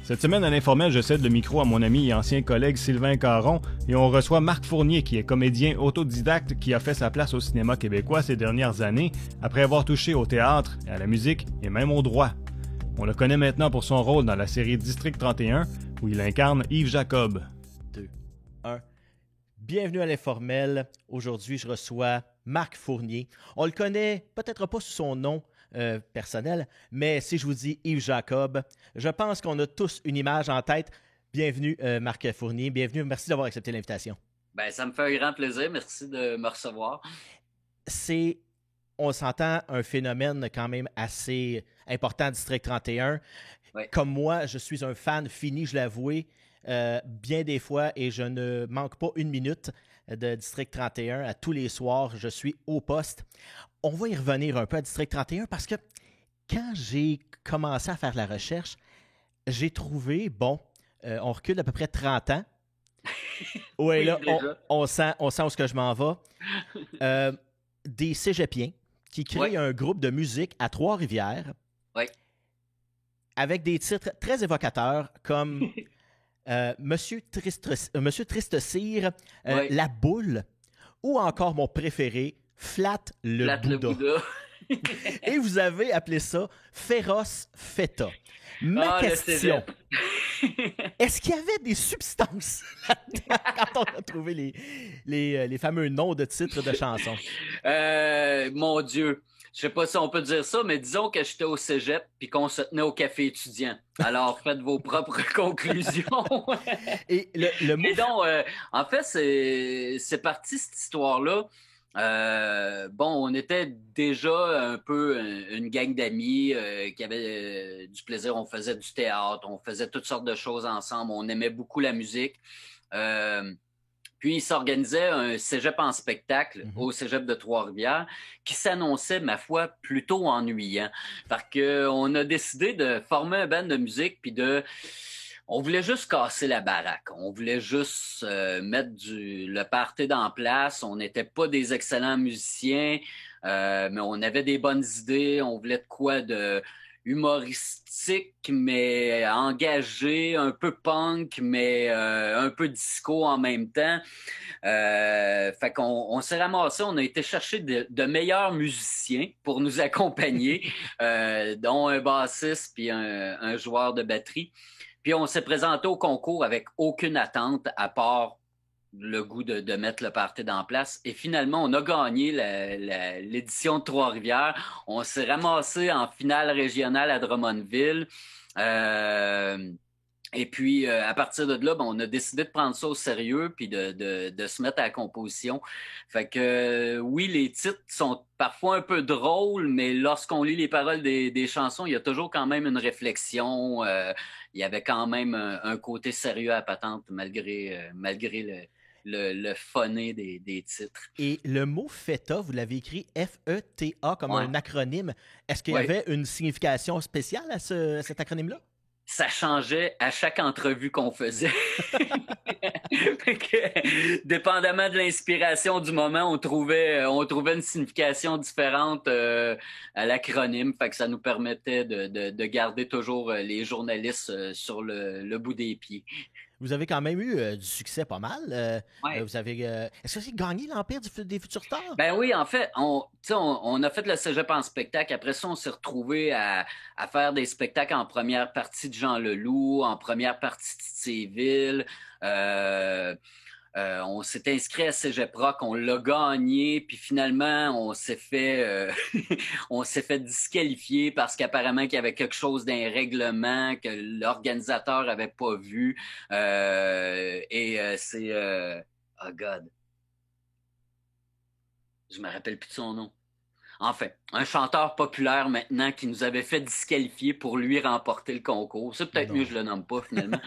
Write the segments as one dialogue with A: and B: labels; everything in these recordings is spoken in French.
A: Cette semaine, à l'Informel, je cède le micro à mon ami et ancien collègue Sylvain Caron et on reçoit Marc Fournier, qui est comédien autodidacte qui a fait sa place au cinéma québécois ces dernières années après avoir touché au théâtre, à la musique et même au droit. On le connaît maintenant pour son rôle dans la série District 31 où il incarne Yves Jacob.
B: 2, 1. Bienvenue à l'Informel. Aujourd'hui, je reçois Marc Fournier. On le connaît peut-être pas sous son nom personnel, mais si je vous dis Yves Jacob, je pense qu'on a tous une image en tête. Bienvenue, Marc Fournier. Bienvenue. Merci d'avoir accepté l'invitation.
C: Ben, ça me fait un grand plaisir. Merci de me recevoir.
B: C'est, on s'entend, un phénomène quand même assez important, District 31.
C: Oui.
B: Comme moi, je suis un fan fini, je l'avoue, bien des fois, et je ne manque pas une minute de District 31. À tous les soirs, je suis au poste. On va y revenir un peu à District 31 parce que quand j'ai commencé à faire la recherche, j'ai trouvé, on recule d'à peu près 30 ans. Ouais,
C: Oui,
B: là,
C: déjà.
B: on sent où est-ce que je m'en vais. Des cégepiens qui créent
C: Oui.
B: un groupe de musique à Trois-Rivières
C: Oui.
B: avec des titres très évocateurs comme Monsieur Triste-Cire,
C: Oui.
B: La Boule ou encore mon préféré, Flat le
C: Plate le
B: Bouddha.
C: Bouddha.
B: Et vous avez appelé ça Féroce Feta. Ma
C: le
B: question,
C: cégep.
B: est-ce qu'il y avait des substances là-dedans quand on a trouvé les fameux noms de titres de chansons?
C: Mon Dieu. Je sais pas si on peut dire ça, mais disons que j'étais au cégep puis qu'on se tenait au café étudiant. Alors, faites vos propres conclusions.
B: Et le mot...
C: Et donc, en fait, c'est parti cette histoire-là. On était déjà un peu une gang d'amis qui avait du plaisir. On faisait du théâtre, on faisait toutes sortes de choses ensemble. On aimait beaucoup la musique. Puis, il s'organisait un cégep en spectacle au cégep de Trois-Rivières qui s'annonçait, ma foi, plutôt ennuyant. Parce qu'on a décidé de former un band de musique puis on voulait juste casser la baraque. On voulait juste mettre le party en place. On n'était pas des excellents musiciens, mais on avait des bonnes idées. On voulait de quoi de humoristique, mais engagé, un peu punk, mais un peu disco en même temps. Fait qu'on s'est ramassé, on a été chercher de meilleurs musiciens pour nous accompagner, dont un bassiste puis un joueur de batterie. Puis on s'est présenté au concours avec aucune attente à part le goût de mettre le party en place. Et finalement, on a gagné l'édition de Trois-Rivières. On s'est ramassé en finale régionale à Drummondville. Et puis, à partir de là, on a décidé de prendre ça au sérieux puis de se mettre à la composition. Fait que oui, les titres sont parfois un peu drôles, mais lorsqu'on lit les paroles des chansons, il y a toujours quand même une réflexion. Il y avait quand même un côté sérieux à la patente malgré le phoné des titres.
B: Et le mot FETA, vous l'avez écrit F-E-T-A comme un acronyme. Est-ce qu'il y avait une signification spéciale à cet acronyme-là?
C: Ça changeait à chaque entrevue qu'on faisait. Dépendamment de l'inspiration du moment, on trouvait une signification différente à l'acronyme. Fait que ça nous permettait de garder toujours les journalistes sur le bout des pieds.
B: Vous avez quand même eu du succès pas mal.
C: Ouais.
B: Est-ce que c'est gagné l'Empire des Futurs Stars?
C: Ben oui, en fait, on a fait le cégep en spectacle. Après ça, on s'est retrouvés à faire des spectacles en première partie de Jean Leloup, en première partie de Séville. On s'est inscrit à Cégep Rock, on l'a gagné, puis finalement, on s'est fait disqualifier parce qu'apparemment qu'il y avait quelque chose d'un règlement que l'organisateur avait pas vu. Oh God. Je me rappelle plus de son nom. Enfin, un chanteur populaire maintenant qui nous avait fait disqualifier pour lui remporter le concours. C'est peut-être mieux que je le nomme pas finalement.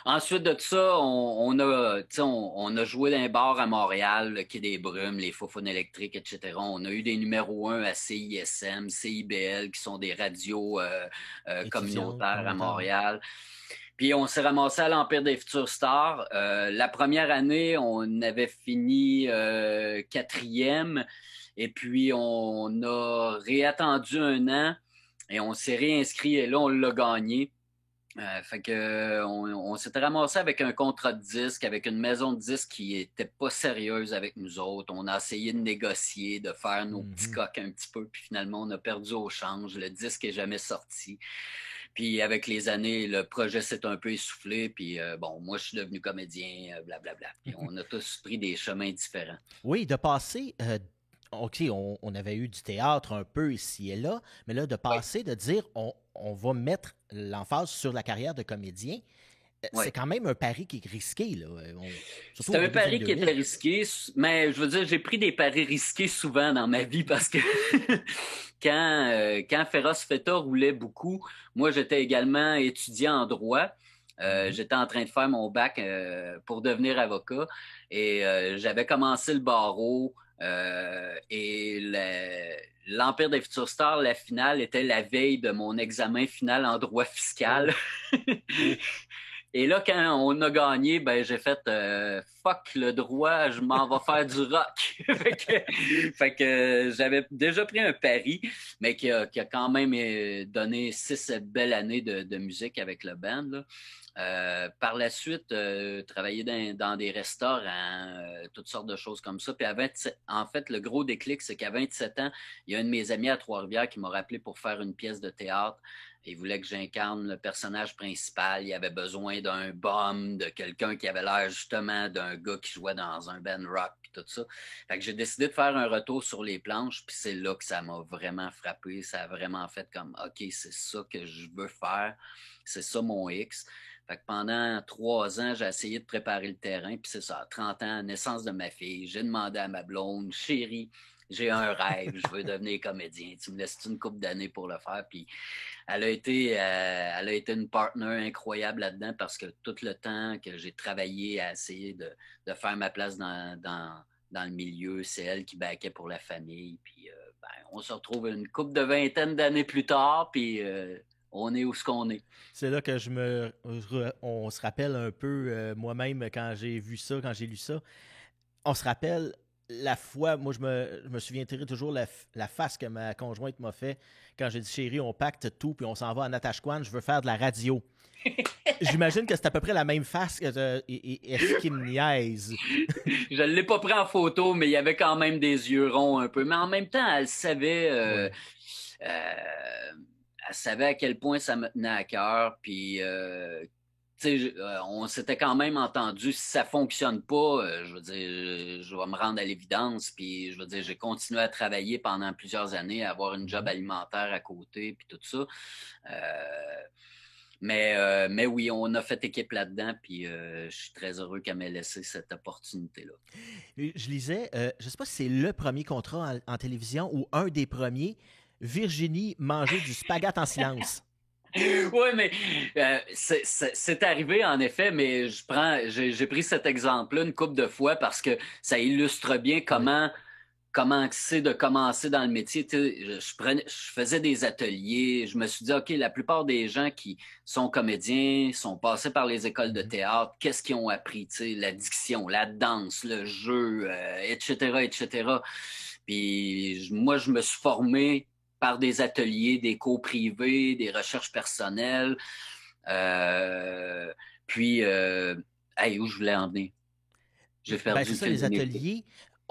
C: Ensuite de ça, on a joué dans un bar à Montréal, le Quai des Brumes, les Faux-Faunes électriques, etc. On a eu des numéros 1 à CISM, CIBL, qui sont des radios communautaires à Montréal. Puis on s'est ramassé à l'Empire des Futurs Stars. La première année, on avait fini 4e. Et puis, on a réattendu un an. Et on s'est réinscrit et là, on l'a gagné. Fait que on s'était ramassé avec un contrat de disque, avec une maison de disques qui était pas sérieuse avec nous autres. On a essayé de négocier, de faire nos petits coques un petit peu, puis finalement, on a perdu au change. Le disque est jamais sorti. Puis avec les années, le projet s'est un peu essoufflé. Puis bon, moi, je suis devenu comédien, blablabla. Puis on a tous pris des chemins différents.
B: Oui, de passer... OK, on avait eu du théâtre un peu ici et là, mais là, de passer, de dire on va mettre l'emphase sur la carrière de comédien, c'est quand même un pari qui est risqué. Là.
C: C'est un pari qui était risqué, mais je veux dire, j'ai pris des paris risqués souvent dans ma vie parce que quand Féroce Feta roulait beaucoup, moi, j'étais également étudiant en droit. J'étais en train de faire mon bac pour devenir avocat et j'avais commencé le barreau. Et l'Empire des Futures Stars, la finale était la veille de mon examen final en droit fiscal. Et là, quand on a gagné, ben j'ai fait fuck le droit, je m'en vais faire du rock. fait que j'avais déjà pris un pari, mais qui a quand même donné 6 belles années de musique avec le band, là. Par la suite, travailler dans des restaurants, toutes sortes de choses comme ça. Puis en fait, le gros déclic, c'est qu'à 27 ans, il y a un de mes amis à Trois-Rivières qui m'a rappelé pour faire une pièce de théâtre. Il voulait que j'incarne le personnage principal. Il avait besoin d'un bum, de quelqu'un qui avait l'air justement d'un gars qui jouait dans un band rock, puis tout ça. Fait que j'ai décidé de faire un retour sur les planches, puis c'est là que ça m'a vraiment frappé. Ça a vraiment fait comme, OK, c'est ça que je veux faire. C'est ça mon X. Fait que pendant 3 ans, j'ai essayé de préparer le terrain. Puis c'est ça, 30 ans, naissance de ma fille, j'ai demandé à ma blonde, chérie, j'ai un rêve, je veux devenir comédien. Tu me laisses une couple d'années pour le faire. Puis elle a été une partner incroyable là-dedans parce que tout le temps que j'ai travaillé à essayer de faire ma place dans le milieu, c'est elle qui baquait pour la famille. Puis on se retrouve une couple de vingtaine d'années plus tard, puis on est où ce qu'on est.
B: C'est là que on se rappelle un peu, moi-même, quand j'ai vu ça, quand j'ai lu ça, on se rappelle la fois, moi je me souviendrai toujours la face que ma conjointe m'a fait quand j'ai dit chérie, on pacte tout puis on s'en va à Natashquan, je veux faire de la radio. J'imagine que c'est à peu près la même face que est-ce qu'il me niaise?
C: Je ne l'ai pas pris en photo, mais il y avait quand même des yeux ronds un peu. Mais en même temps, elle savait elle savait à quel point ça me tenait à cœur. Puis, on s'était quand même entendu. Si ça fonctionne pas, je veux dire, je vais me rendre à l'évidence. Puis, je veux dire, j'ai continué à travailler pendant plusieurs années, à avoir une job alimentaire à côté, puis tout ça. Mais oui, on a fait équipe là-dedans, puis je suis très heureux qu'elle m'ait laissé cette opportunité-là.
B: Je lisais, je ne sais pas si c'est le premier contrat en télévision ou un des premiers. Virginie mangeait du spaghette en silence.
C: Oui, mais c'est arrivé en effet, mais j'ai pris cet exemple-là une couple de fois parce que ça illustre bien comment c'est de commencer dans le métier. Je faisais des ateliers, je me suis dit, OK, la plupart des gens qui sont comédiens, sont passés par les écoles de théâtre, qu'est-ce qu'ils ont appris? La diction, la danse, le jeu, etc., etc. Puis moi, je me suis formé par des ateliers, des cours privés, des recherches personnelles. Puis, où je voulais en venir? J'ai perdu
B: c'est ça, les ateliers.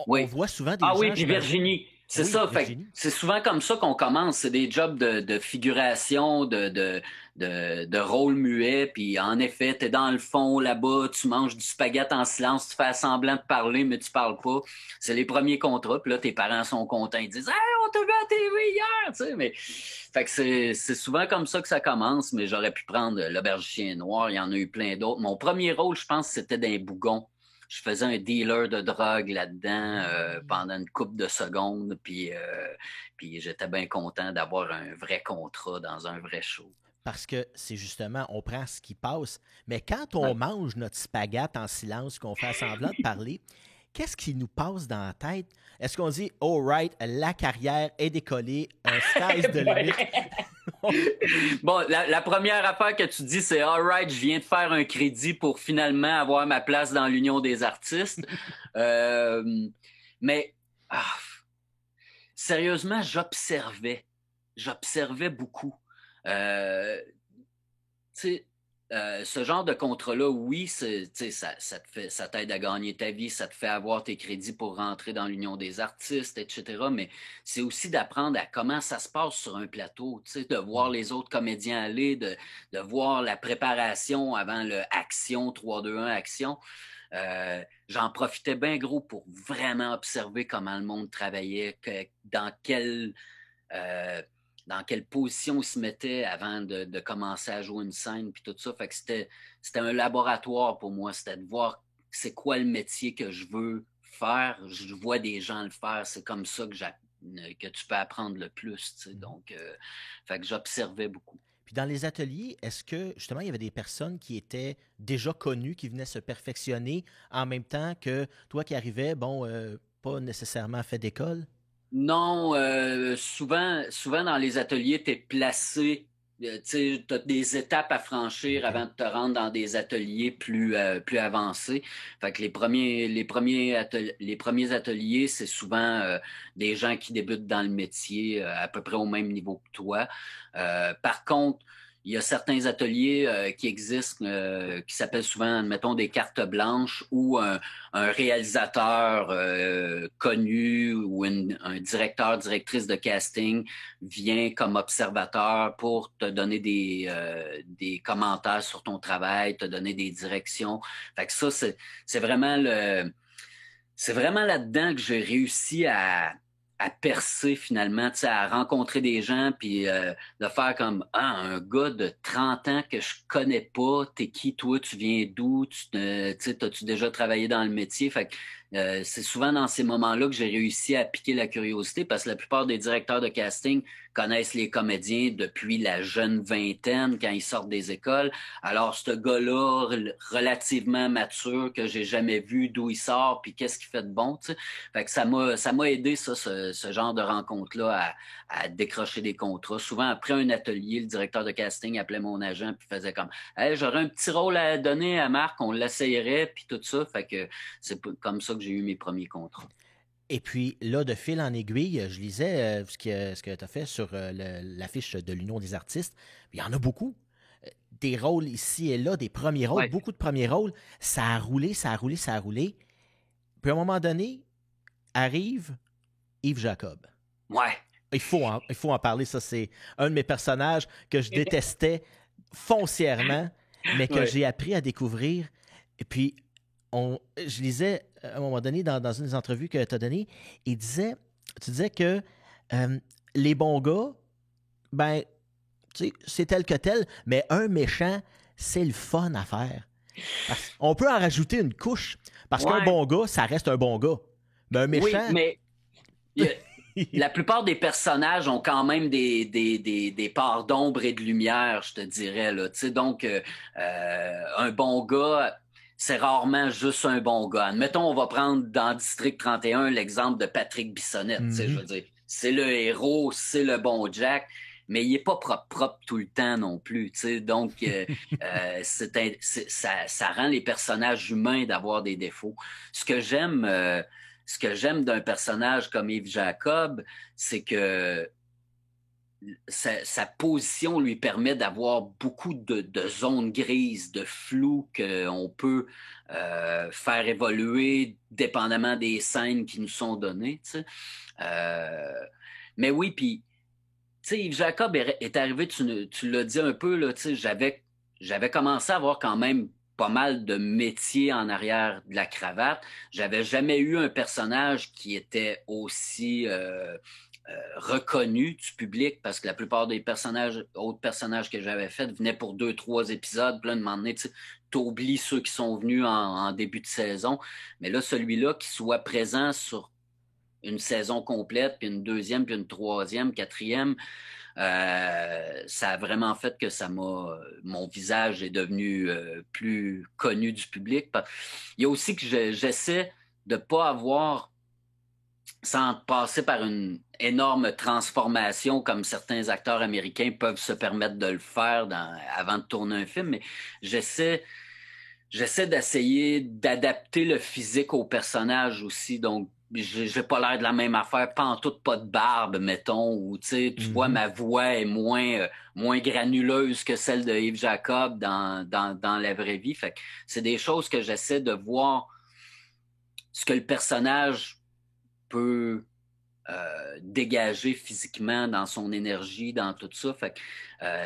C: Oui.
B: On voit souvent des
C: gens... Ah oui,
B: puis
C: Virginie. C'est ça. Fait, c'est souvent comme ça qu'on commence. C'est des jobs de figuration, de rôle muet. Puis en effet, t'es dans le fond là-bas, tu manges du spaghette en silence, tu fais semblant de parler, mais tu parles pas. C'est les premiers contrats. Puis là, tes parents sont contents. Ils disent « Hey, on t'a vu à la TV hier! » Tu sais, mais... Fait que c'est souvent comme ça que ça commence. Mais j'aurais pu prendre l'Auberge du Chien Noir. Il y en a eu plein d'autres. Mon premier rôle, je pense, c'était d'un bougon. Je faisais un dealer de drogue là-dedans pendant une couple de secondes, puis j'étais bien content d'avoir un vrai contrat dans un vrai show.
B: Parce que c'est justement, on prend ce qui passe, mais quand on mange notre spaghette en silence, qu'on fait semblant de parler, qu'est-ce qui nous passe dans la tête? Est-ce qu'on dit « All right, la carrière est décollée, sky's the limit ».
C: Bon, la première affaire que tu dis, c'est « All right, je viens de faire un crédit pour finalement avoir ma place dans l'Union des artistes. » Mais, sérieusement, j'observais j'observais beaucoup. Ce genre de contrat-là, oui, ça t'aide à gagner ta vie, ça te fait avoir tes crédits pour rentrer dans l'Union des artistes, etc. Mais c'est aussi d'apprendre à comment ça se passe sur un plateau, de voir les autres comédiens aller, de voir la préparation avant le action, 3, 2, 1, action. J'en profitais bien gros pour vraiment observer comment le monde travaillait, dans quelle position il se mettait avant de commencer à jouer une scène, puis tout ça. Fait que c'était un laboratoire pour moi. C'était de voir c'est quoi le métier que je veux faire. Je vois des gens le faire. C'est comme ça que tu peux apprendre le plus. Donc, fait que j'observais beaucoup.
B: Puis dans les ateliers, est-ce que justement il y avait des personnes qui étaient déjà connues, qui venaient se perfectionner en même temps que toi qui arrivais, pas nécessairement fait d'école?
C: Non, souvent dans les ateliers, tu es placé, tu as des étapes à franchir avant de te rendre dans des ateliers plus avancés. Fait que les premiers ateliers, c'est souvent des gens qui débutent dans le métier à peu près au même niveau que toi. Par contre, il y a certains ateliers qui existent qui s'appellent souvent, admettons, des cartes blanches où un réalisateur connu ou un directeur, directrice de casting vient comme observateur pour te donner des commentaires sur ton travail, te donner des directions. Fait que ça, c'est vraiment c'est vraiment là-dedans que j'ai réussi à percer finalement, à rencontrer des gens, puis de faire comme un gars de 30 ans que je connais pas, t'es qui toi, tu viens d'où, t'as-tu déjà travaillé dans le métier? Fait que c'est souvent dans ces moments-là que j'ai réussi à piquer la curiosité parce que la plupart des directeurs de casting connaissent les comédiens depuis la jeune vingtaine quand ils sortent des écoles. Alors, ce gars-là, relativement mature, que j'ai jamais vu d'où il sort puis qu'est-ce qu'il fait de bon, tu sais. Fait que ça m'a aidé, ça, ce genre de rencontre-là, à décrocher des contrats. Souvent, après un atelier, le directeur de casting appelait mon agent puis faisait comme hey, j'aurais un petit rôle à donner à Marc, on l'essayerait, puis tout ça. Fait que c'est comme ça que j'ai eu mes premiers contrats.
B: Et puis là, de fil en aiguille, je lisais ce que tu as fait sur l'affiche de l'Union des artistes. Il y en a beaucoup. Des rôles ici et là, des premiers rôles,
C: Ouais.
B: beaucoup de premiers rôles. Ça a roulé, ça a roulé, ça a roulé. Puis à un moment donné, arrive Yves Jacob.
C: Ouais.
B: Il faut en parler. Ça, c'est un de mes personnages que je détestais foncièrement, mais que j'ai appris à découvrir. Et puis, je lisais à un moment donné dans une des entrevues que tu as données, tu disais que les bons gars, ben, tu sais, c'est tel que tel, mais un méchant, c'est le fun à faire. On peut en rajouter une couche, parce qu'un bon gars, ça reste un bon gars. Mais un méchant...
C: Oui, mais la plupart des personnages ont quand même des parts d'ombre et de lumière, je te dirais. Là. Donc, un bon gars, c'est rarement juste un bon gars. Admettons, on va prendre dans District 31 l'exemple de Patrick Bissonnette. Je veux dire, c'est le héros, c'est le bon Jack, mais il n'est pas propre tout le temps non plus. Donc, ça rend les personnages humains d'avoir des défauts. Ce que j'aime d'un personnage comme Yves Jacob, c'est que sa position lui permet d'avoir beaucoup de zones grises, de flou qu'on peut faire évoluer dépendamment des scènes qui nous sont données. Mais oui, puis Yves Jacob est arrivé, tu l'as dit un peu, là, j'avais commencé à avoir quand même pas mal de métiers en arrière de la cravate. J'avais jamais eu un personnage qui était aussi reconnu du public parce que la plupart des autres personnages que j'avais faits venaient pour 2-3 épisodes. Puis là, de moment donné, t'oublies ceux qui sont venus en début de saison. Mais là, celui-là qui soit présent sur une saison complète, puis une deuxième, puis une troisième, quatrième, ça a vraiment fait que mon visage est devenu plus connu du public. Il y a aussi que j'essaie de ne pas avoir, sans passer par une énorme transformation comme certains acteurs américains peuvent se permettre de le faire avant de tourner un film, mais j'essaie d'essayer d'adapter le physique au personnage aussi. Donc, j'ai pas l'air de la même affaire, pantoute pas de barbe, mettons, ou tu vois, ma voix est moins granuleuse que celle de Yves Jacob dans la vraie vie. Fait que c'est des choses que j'essaie de voir ce que le personnage peut dégager physiquement dans son énergie, dans tout ça. Fait que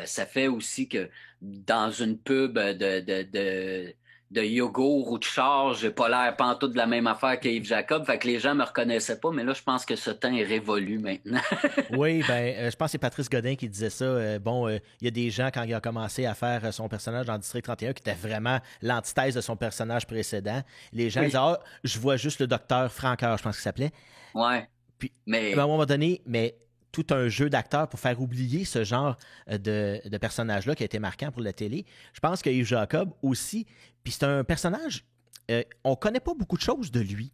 C: ça fait aussi que dans une pub de yogourt ou de char, j'ai pas l'air pantoute de la même affaire que Yves Jacob. Fait que les gens me reconnaissaient pas, mais là, je pense que ce temps est révolu maintenant.
B: Oui, je pense que c'est Patrice Godin qui disait ça. Il y a des gens, quand il a commencé à faire son personnage dans District 31, qui était vraiment l'antithèse de son personnage précédent. Les gens disaient, je vois juste le docteur Franqueur, je pense qu'il s'appelait.
C: Ouais.
B: Puis, à un moment donné, tout un jeu d'acteurs pour faire oublier ce genre de personnage-là qui a été marquant pour la télé. Je pense que Yves Jacob aussi, puis c'est un personnage, on connaît pas beaucoup de choses de lui.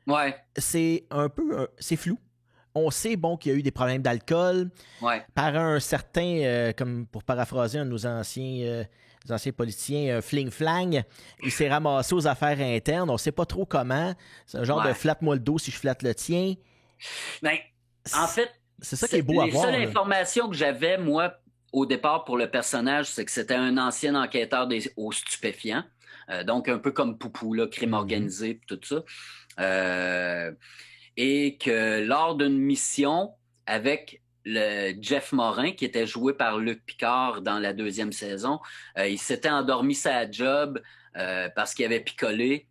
C: Ouais.
B: C'est un peu, c'est flou. On sait, qu'il y a eu des problèmes d'alcool.
C: Ouais.
B: Par un certain, comme pour paraphraser un de nos anciens politiciens, fling-flang, il s'est ramassé aux affaires internes. On sait pas trop comment. C'est un genre de flatte-moi le dos si je flatte le tien.
C: Ben, en fait,
B: c'est ça qui est beau à voir.
C: La seule information que j'avais, moi, au départ pour le personnage, c'est que c'était un ancien enquêteur aux stupéfiants. Donc, un peu comme Poupou, là, crime organisé, tout ça. Et que lors d'une mission avec le Jeff Morin, qui était joué par Luc Picard dans la 2e saison, il s'était endormi sa job parce qu'il avait picolé.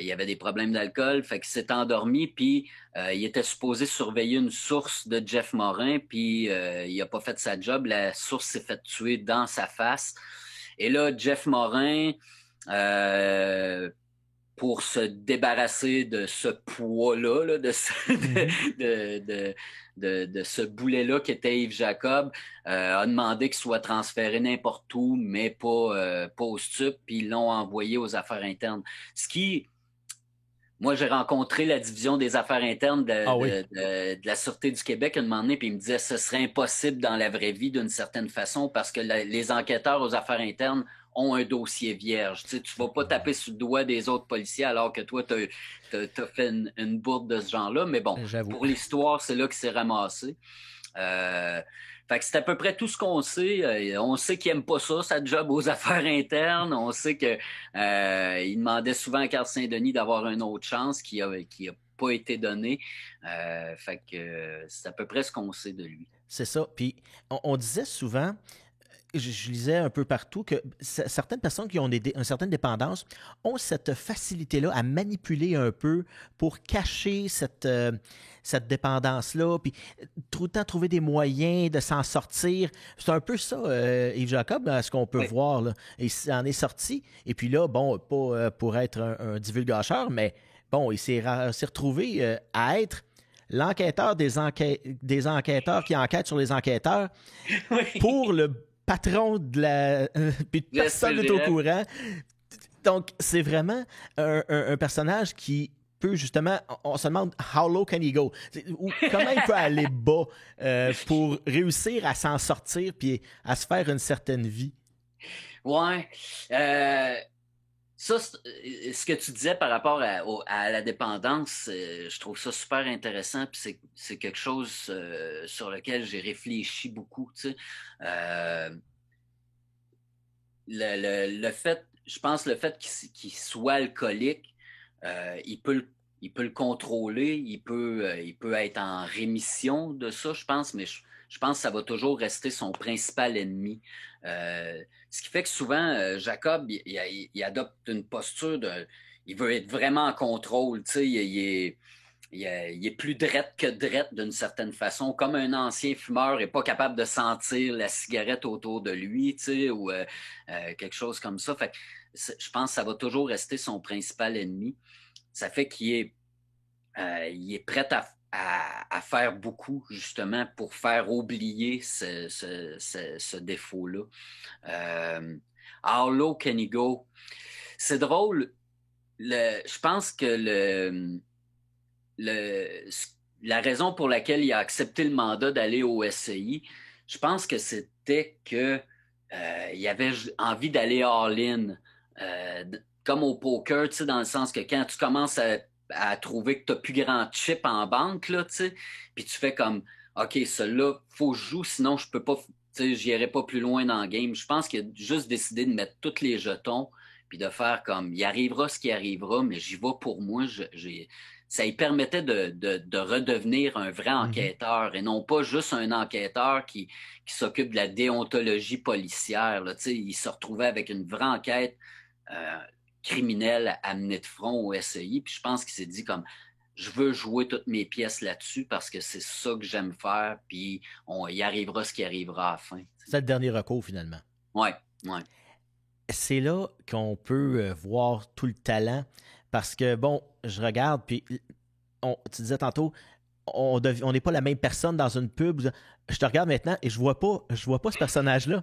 C: Il y avait des problèmes d'alcool, fait qu'il s'est endormi, puis il était supposé surveiller une source de Jeff Morin, puis il n'a pas fait sa job. La source s'est fait tuer dans sa face. Et là, Jeff Morin, pour se débarrasser de ce poids-là, là, de ce boulet-là qui était Yves Jacob, a demandé qu'il soit transféré n'importe où, mais pas au stup, puis ils l'ont envoyé aux affaires internes. Ce qui... Moi, j'ai rencontré la division des affaires internes de la Sûreté du Québec un moment donné, puis ils me disaient que ce serait impossible dans la vraie vie d'une certaine façon parce que les enquêteurs aux affaires internes ont un dossier vierge. Tu vas pas taper sur le doigt des autres policiers alors que toi, t'as fait une bourde de ce genre-là. Mais bon, pour l'histoire, c'est là que c'est ramassé. Fait que c'est à peu près tout ce qu'on sait. On sait qu'il n'aime pas ça, sa job aux affaires internes. On sait que il demandait souvent à Carl Saint-Denis d'avoir une autre chance qui a pas été donnée. Fait que c'est à peu près ce qu'on sait de lui.
B: C'est ça. Puis on disait souvent, je lisais un peu partout, que certaines personnes qui ont une certaine dépendance ont cette facilité-là à manipuler un peu pour cacher cette dépendance-là, puis tout le temps trouver des moyens de s'en sortir. C'est un peu ça, Yves Jacob, à ce qu'on peut voir. Là. Il s'en est sorti, et puis là, pas pour être un divulgateur, mais il s'est retrouvé à être l'enquêteur des enquêteurs qui enquêtent sur les enquêteurs pour le patron de la... puis personne n'est au courant. Donc, c'est vraiment un personnage qui peut justement... On se demande « how low can he go ?» Comment il peut aller bas pour réussir à s'en sortir puis à se faire une certaine vie.
C: Ouais. Ça, ce que tu disais par rapport à la dépendance, je trouve ça super intéressant, puis c'est quelque chose sur lequel j'ai réfléchi beaucoup, tu sais. Je pense le fait qu'il soit alcoolique, il peut le contrôler, il peut être en rémission de ça, je pense, mais je pense que ça va toujours rester son principal ennemi. Ce qui fait que souvent, Jacob, il adopte une posture il veut être vraiment en contrôle. Tu sais, il est plus drette que drette d'une certaine façon, comme un ancien fumeur n'est pas capable de sentir la cigarette autour de lui, tu sais, ou quelque chose comme ça. Fait que je pense que ça va toujours rester son principal ennemi. Ça fait qu'il est prêt à faire beaucoup, justement, pour faire oublier ce défaut-là. How low can he go? C'est drôle. Je pense que la raison pour laquelle il a accepté le mandat d'aller au SCI, je pense que c'était que il avait envie d'aller all-in. Comme au poker, tu sais, dans le sens que quand tu commences à à trouver que tu n'as plus grand chip en banque, là, tu sais. Puis tu fais comme, OK, celui-là, faut que je joue, sinon je peux pas, tu sais, j'irai pas plus loin dans le game. Je pense qu'il a juste décidé de mettre tous les jetons, puis de faire comme, il arrivera ce qui arrivera, mais j'y vais pour moi. Ça lui permettait de redevenir un vrai enquêteur et non pas juste un enquêteur qui s'occupe de la déontologie policière, là. Tu sais, il se retrouvait avec une vraie enquête criminelle à mener de front au SEI. Puis je pense qu'il s'est dit comme, je veux jouer toutes mes pièces là-dessus parce que c'est ça que j'aime faire, puis il arrivera ce qui arrivera à la fin.
B: C'est le dernier recours, finalement.
C: Ouais, ouais.
B: C'est là qu'on peut voir tout le talent, parce que, bon, je regarde, puis tu disais tantôt, on n'est pas la même personne dans une pub. Je te regarde maintenant et je vois pas ce personnage-là.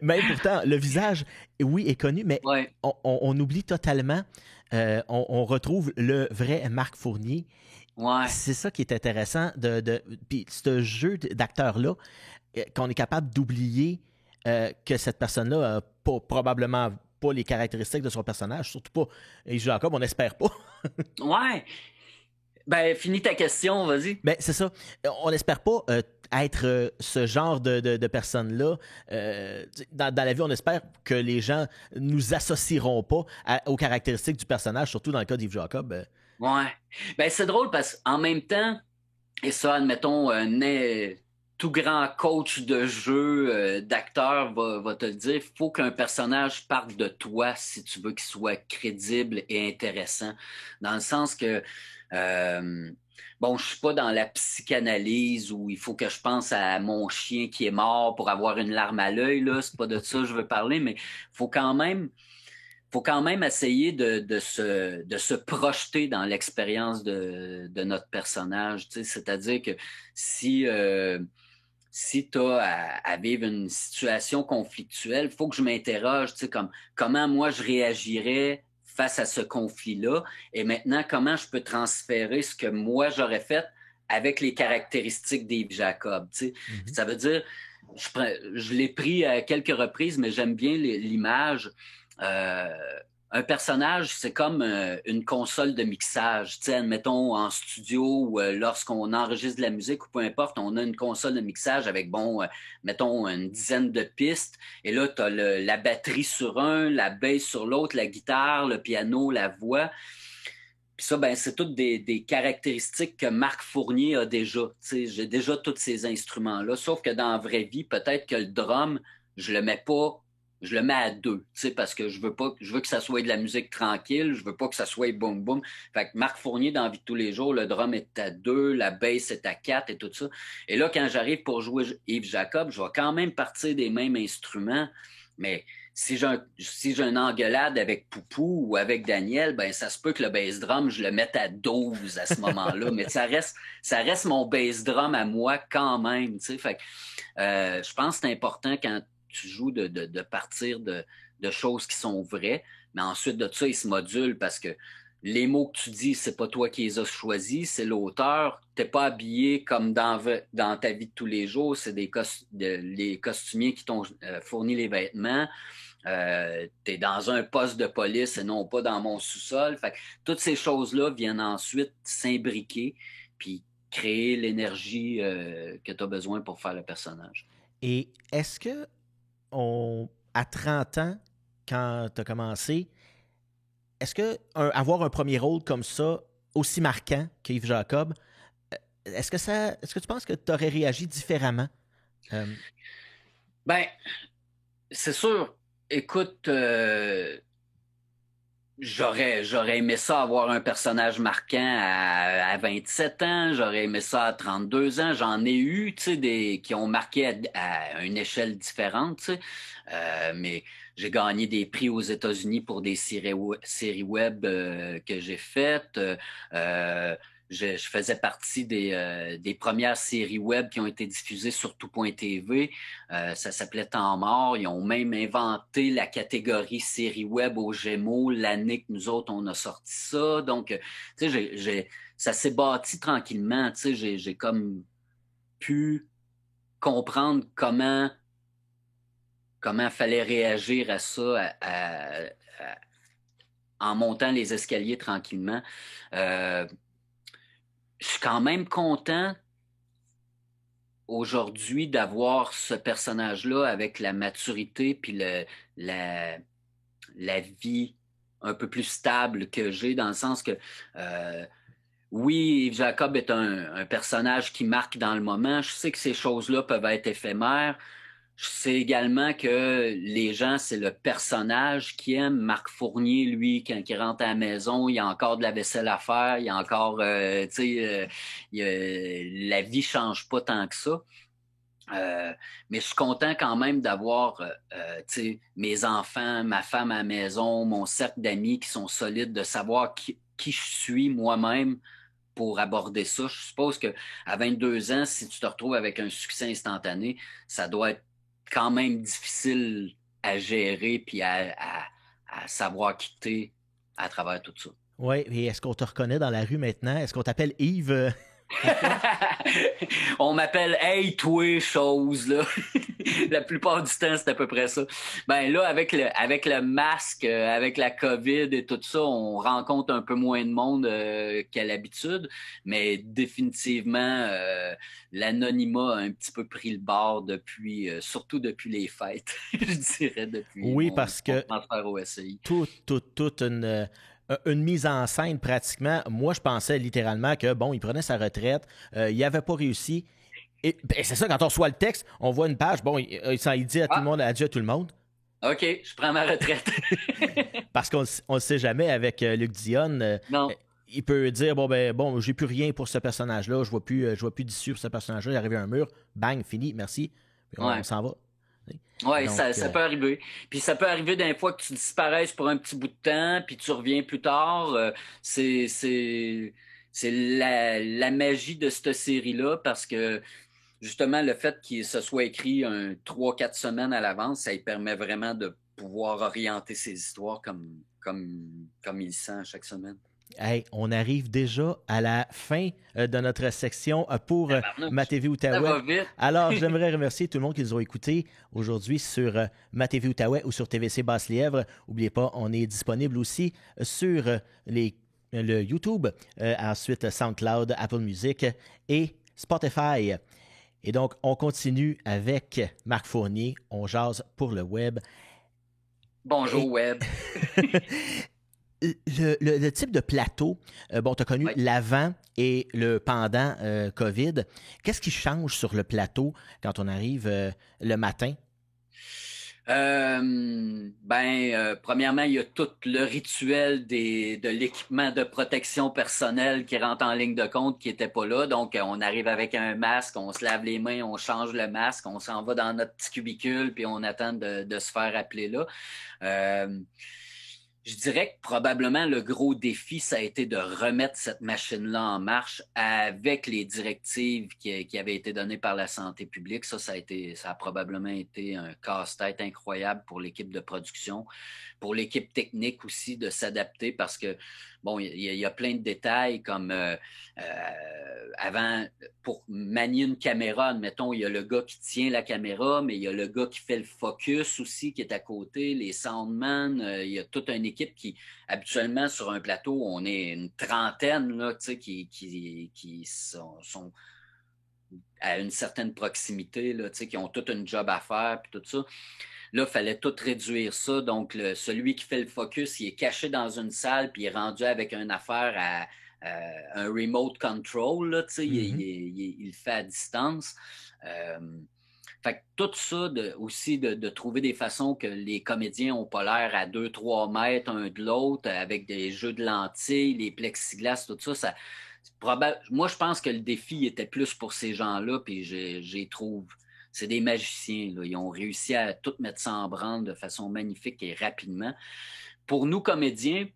B: Même pourtant, le visage, oui, est connu, mais
C: ouais.
B: on oublie totalement. On retrouve le vrai Marc Fournier.
C: Ouais.
B: C'est ça qui est intéressant. Puis ce jeu d'acteur-là, qu'on est capable d'oublier que cette personne-là n'a probablement pas les caractéristiques de son personnage, surtout pas Yves Jacob, on n'espère pas.
C: Ouais. Ben, finis ta question, vas-y.
B: Ben, c'est ça. On n'espère pas être ce genre de personne-là. Dans la vie, on espère que les gens nous associeront pas aux caractéristiques du personnage, surtout dans le cas d'Yves Jacob.
C: Ouais. Ben, c'est drôle parce qu'en même temps, et ça, admettons, tout grand coach de jeu, d'acteur va te le dire, il faut qu'un personnage parte de toi si tu veux qu'il soit crédible et intéressant. Dans le sens que, bon, je suis pas dans la psychanalyse où il faut que je pense à mon chien qui est mort pour avoir une larme à l'œil, là. C'est pas de ça que je veux parler, mais faut quand même essayer de se projeter dans l'expérience de notre personnage. Tu sais, c'est-à-dire que si tu as à vivre une situation conflictuelle, il faut que je m'interroge, tu sais, comme comment moi je réagirais face à ce conflit-là, et maintenant comment je peux transférer ce que moi j'aurais fait avec les caractéristiques d'Yves Jacob. Tu sais. Ça veut dire, je l'ai pris à quelques reprises, mais j'aime bien l'image. Un personnage, c'est comme une console de mixage. Tu sais, admettons, en studio ou lorsqu'on enregistre de la musique ou peu importe, on a une console de mixage avec, bon, mettons, une dizaine de pistes. Et là, tu as la batterie sur un, la basse sur l'autre, la guitare, le piano, la voix. Puis ça, ben, c'est toutes des caractéristiques que Marc Fournier a déjà. Tu sais, j'ai déjà tous ces instruments-là. Sauf que dans la vraie vie, peut-être que le drum, je le mets à deux, tu sais, parce que je veux que ça soit de la musique tranquille, je veux pas que ça soit boum boum. Fait que Marc Fournier, dans la vie de tous les jours, le drum est à deux, la bass est à quatre et tout ça. Et là, quand j'arrive pour jouer Yves Jacob, je vais quand même partir des mêmes instruments, mais si j'ai une engueulade avec Poupou ou avec Daniel, ben ça se peut que le bass drum, je le mette à 12 à ce moment-là, mais ça reste mon bass drum à moi quand même, tu sais. Fait que je pense que c'est important quand tu joues de partir de choses qui sont vraies, mais ensuite de ça, ils se modulent parce que les mots que tu dis, c'est pas toi qui les as choisis, c'est l'auteur. T'es pas habillé comme dans ta vie de tous les jours, c'est les costumiers qui t'ont fourni les vêtements. T'es dans un poste de police et non pas dans mon sous-sol. Fait que toutes ces choses-là viennent ensuite s'imbriquer puis créer l'énergie que tu as besoin pour faire le personnage.
B: Et est-ce que à 30 ans, quand tu as commencé, est-ce que avoir un premier rôle comme ça, aussi marquant qu'Yves Jacob, est-ce que tu penses que tu aurais réagi différemment?
C: Ben, c'est sûr. Écoute, j'aurais aimé ça avoir un personnage marquant à 27 ans, j'aurais aimé ça à 32 ans, j'en ai eu, tu sais, qui ont marqué à une échelle différente, tu sais. Mais j'ai gagné des prix aux États-Unis pour des séries web que j'ai faites. Je faisais partie des premières séries web qui ont été diffusées sur tout.tv. Ça s'appelait Temps mort. Ils ont même inventé la catégorie série web aux Gémeaux l'année que nous autres, on a sorti ça. Donc, tu sais, ça s'est bâti tranquillement. Tu sais, j'ai comme pu comprendre comment fallait réagir à ça en montant les escaliers tranquillement. Je suis quand même content aujourd'hui d'avoir ce personnage-là avec la maturité puis la vie un peu plus stable que j'ai, dans le sens que oui, Yves Jacob est un personnage qui marque dans le moment. Je sais que ces choses-là peuvent être éphémères. Je sais également que les gens, c'est le personnage qui aime. Marc Fournier, lui, quand il rentre à la maison, il y a encore de la vaisselle à faire, il y a encore, la vie change pas tant que ça. Mais je suis content quand même d'avoir mes enfants, ma femme à la maison, mon cercle d'amis qui sont solides, de savoir qui je suis moi-même pour aborder ça. Je suppose qu'à 22 ans, si tu te retrouves avec un succès instantané, ça doit être quand même difficile à gérer puis à savoir quitter à travers tout ça.
B: Oui, et est-ce qu'on te reconnaît dans la rue maintenant? Est-ce qu'on t'appelle Yves?
C: On m'appelle Hey, toi, chose, là. La plupart du temps, c'est à peu près ça. Ben là, avec le masque, avec la COVID et tout ça, on rencontre un peu moins de monde qu'à l'habitude, mais définitivement, l'anonymat a un petit peu pris le bord surtout depuis les fêtes, je dirais,
B: oui, parce que
C: transfert au SCI.
B: Toute une mise en scène pratiquement. Moi, je pensais littéralement que, bon, il prenait sa retraite, il n'avait pas réussi. Et ben, c'est ça, quand on reçoit le texte, on voit une page, bon, il dit à tout le monde, adieu à tout le monde.
C: OK, je prends ma retraite.
B: Parce qu'on ne le sait jamais avec Luc Dionne.
C: Non.
B: Il peut dire, bon, j'ai plus rien pour ce personnage-là, je vois plus d'issue pour ce personnage-là, il est arrivé à un mur, bang, fini, merci, puis on s'en va.
C: Oui, ça peut arriver. Puis ça peut arriver d'un fois que tu disparaisses pour un petit bout de temps, puis tu reviens plus tard. C'est la magie de cette série-là, parce que justement, le fait qu'il se soit écrit 3-4 semaines à l'avance, ça lui permet vraiment de pouvoir orienter ses histoires comme il sent chaque semaine.
B: Hey, on arrive déjà à la fin de notre section pour Ma TV Outaouais. Alors, j'aimerais remercier tout le monde qui nous a écoutés aujourd'hui sur Ma TV Outaouais ou sur TVC Basse-Lièvre. N'oubliez pas, on est disponible aussi sur le YouTube, ensuite SoundCloud, Apple Music et Spotify. Et donc, on continue avec Marc Fournier. On jase pour le web.
C: Bonjour, web.
B: Le type de plateau, bon, tu as connu l'avant et le pendant COVID. Qu'est-ce qui change sur le plateau quand on arrive le matin?
C: Premièrement, il y a tout le rituel de l'équipement de protection personnelle qui rentre en ligne de compte qui n'était pas là. Donc, on arrive avec un masque, on se lave les mains, on change le masque, on s'en va dans notre petit cubicule puis on attend de se faire appeler là. Je dirais que probablement le gros défi, ça a été de remettre cette machine-là en marche avec les directives qui avaient été données par la santé publique. Ça a probablement été un casse-tête incroyable pour l'équipe de production, pour l'équipe technique aussi de s'adapter, parce que bon, il y a plein de détails comme avant, pour manier une caméra, admettons, il y a le gars qui tient la caméra, mais il y a le gars qui fait le focus aussi qui est à côté, les soundmen, il y a toute une équipe qui, habituellement, sur un plateau, on est une trentaine là, qui sont à une certaine proximité, là, qui ont tout un job à faire, puis tout ça. Là, il fallait tout réduire ça. Donc, celui qui fait le focus, il est caché dans une salle, puis il est rendu avec une affaire à un remote control. Là, il le fait à distance. Fait que tout ça, aussi de trouver des façons que les comédiens n'ont pas l'air à 2-3 mètres un de l'autre, avec des jeux de lentilles, les plexiglas, tout ça, moi, je pense que le défi était plus pour ces gens-là, puis j'y trouve. C'est des magiciens, là. Ils ont réussi à tout mettre ça en branle de façon magnifique et rapidement. Pour nous, comédiens,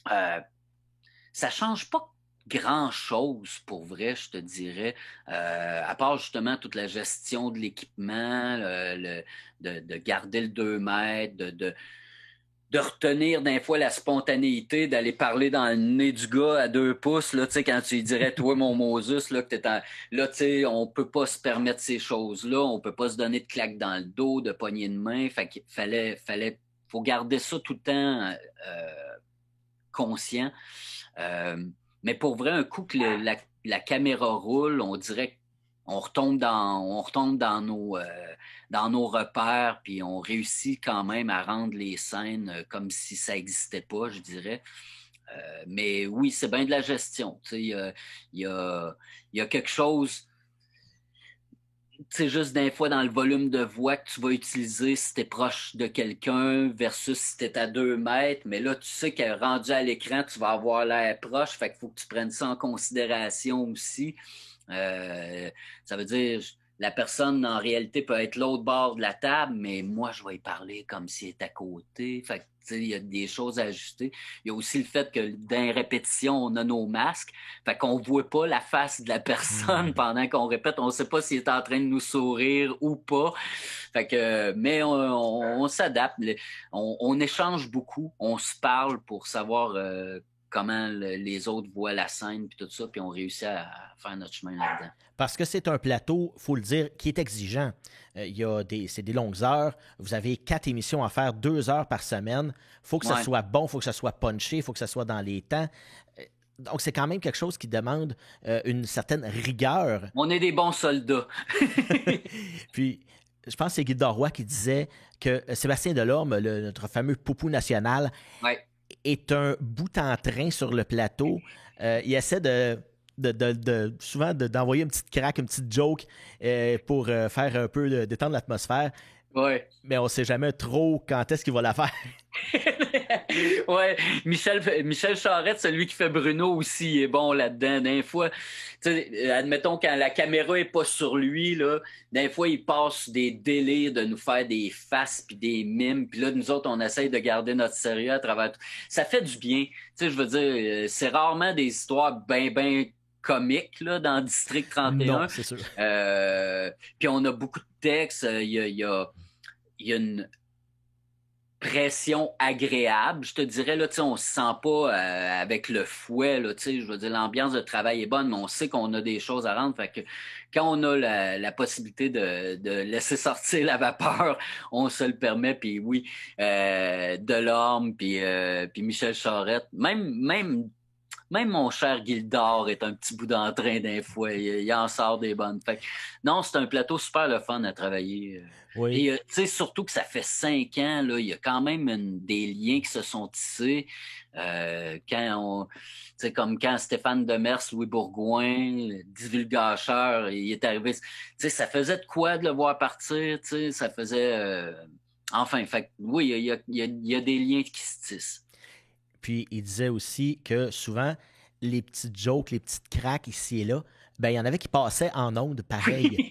C: ça ne change pas grand-chose, pour vrai, je te dirais, à part justement toute la gestion de l'équipement, de garder le 2 mètres, de retenir d'un fois la spontanéité, d'aller parler dans le nez du gars à 2 pouces, là, quand tu lui dirais, toi, mon Moses, là, que là, on peut pas se permettre ces choses-là, on peut pas se donner de claques dans le dos, de poignées de main, fait qu'il faut garder ça tout le temps conscient. Mais pour vrai, un coup que la caméra roule, on dirait qu'on retombe dans nos repères, puis on réussit quand même à rendre les scènes comme si ça n'existait pas, je dirais. Mais oui, c'est bien de la gestion. Il y a quelque chose, juste des fois dans le volume de voix que tu vas utiliser si tu es proche de quelqu'un versus si tu es à 2 mètres. Mais là, tu sais qu'elle est rendue à l'écran, tu vas avoir l'air proche. Fait qu'il faut que tu prennes ça en considération aussi. Ça veut dire, la personne, en réalité, peut être l'autre bord de la table, mais moi, je vais y parler comme s'il est à côté. Fait que, il y a des choses à ajuster. Il y a aussi le fait que dans les répétitions, on a nos masques. Fait qu'on ne voit pas la face de la personne pendant qu'on répète. On ne sait pas s'il est en train de nous sourire ou pas. Fait que, mais on s'adapte. On échange beaucoup. On se parle pour savoir comment les autres voient la scène puis tout ça, puis on réussit à faire notre chemin là-dedans.
B: Parce que c'est un plateau, il faut le dire, qui est exigeant. C'est des longues heures. Vous avez 4 émissions à faire, 2 heures par semaine. Il faut que ça soit bon, il faut que ça soit punché, il faut que ça soit dans les temps. Donc, c'est quand même quelque chose qui demande une certaine rigueur.
C: On est des bons soldats.
B: Puis, je pense que c'est Guy Roy qui disait que Sébastien Delorme, notre fameux poupou national, est un bout en train sur le plateau. Il essaie souvent d'envoyer une petite craque, une petite joke pour faire un peu détendre l'atmosphère.
C: Ouais.
B: Mais on ne sait jamais trop quand est-ce qu'il va la faire.
C: Ouais, Michel Charette, celui qui fait Bruno aussi, est bon là-dedans. Des fois, admettons quand la caméra est pas sur lui, là, des fois il passe des délires de nous faire des faces puis des mimes, puis là nous autres on essaye de garder notre sérieux à travers tout. Ça fait du bien. Je veux dire, c'est rarement des histoires ben comiques là dans District 31.
B: Non, c'est sûr.
C: Puis on a beaucoup de textes. Il y a une pression agréable, je te dirais, là, on se sent pas avec le fouet, là, je veux dire, l'ambiance de travail est bonne, mais on sait qu'on a des choses à rendre, fait que quand on a la possibilité de laisser sortir la vapeur, on se le permet, puis oui, Delorme, puis Michel Charette, même mon cher Gildor est un petit bout d'entrain d'un fois. Il en sort des bonnes. Fait que, non, c'est un plateau super le fun à travailler.
B: Oui.
C: Et tu sais, surtout que ça fait 5 ans, là, il y a quand même des liens qui se sont tissés. Comme quand Stéphane Demers, Louis Bourgoin, divulgacheur, il est arrivé. Tu sais, ça faisait de quoi de le voir partir, tu sais, ça faisait... Enfin, fait que, oui, il y a des liens qui se tissent.
B: Puis, il disait aussi que souvent, les petites jokes, les petites craques ici et là, ben il y en avait qui passaient en ondes pareil.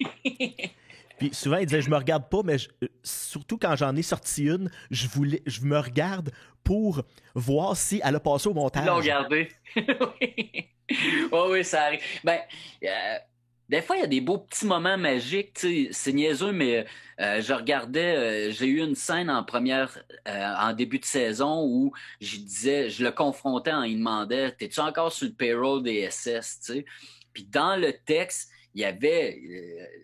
B: Puis souvent, il disait, je me regarde pas, mais surtout quand j'en ai sorti une, je me regarde pour voir si elle a passé au montage.
C: Ils l'ont regardé. Oui, ça arrive. Ben, des fois, il y a des beaux petits moments magiques. C'est niaiseux, mais je regardais, j'ai eu une scène en début de saison où je le confrontais en lui demandait, t'es-tu encore sur le payroll des SS? T'sais? Puis dans le texte, il y avait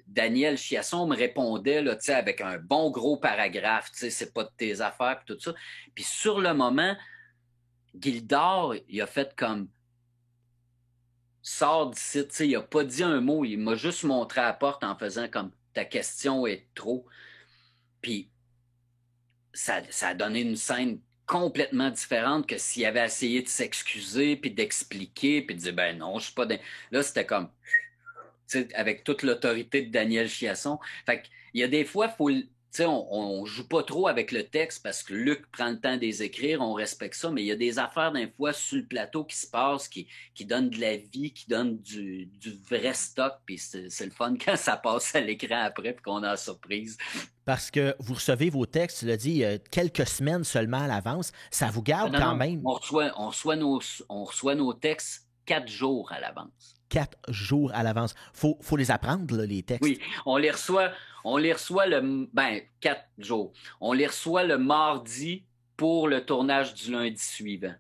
C: Daniel Chiasson me répondait là, avec un bon gros paragraphe, c'est pas de tes affaires puis tout ça. Puis sur le moment, Gildor, il a fait comme sors d'ici, il a pas dit un mot, il m'a juste montré à la porte en faisant comme ta question est trop. Puis ça a donné une scène complètement différente que s'il avait essayé de s'excuser puis d'expliquer puis de dire ben non, je suis pas là c'était comme avec toute l'autorité de Daniel Chiasson. Fait qu'il y a des fois, on joue pas trop avec le texte parce que Luc prend le temps de les écrire, on respecte ça, mais il y a des affaires d'un fois sur le plateau qui se passent, qui donnent de la vie, qui donnent du vrai stock, puis c'est le fun quand ça passe à l'écran après puis qu'on a la surprise.
B: Parce que vous recevez vos textes, tu l'as dit, quelques semaines seulement à l'avance, ça vous garde quand même.
C: On reçoit nos textes 4 jours à l'avance.
B: 4 jours à l'avance. Faut les apprendre, là, les textes.
C: Oui, on les reçoit 4 jours. On les reçoit le mardi pour le tournage du lundi suivant.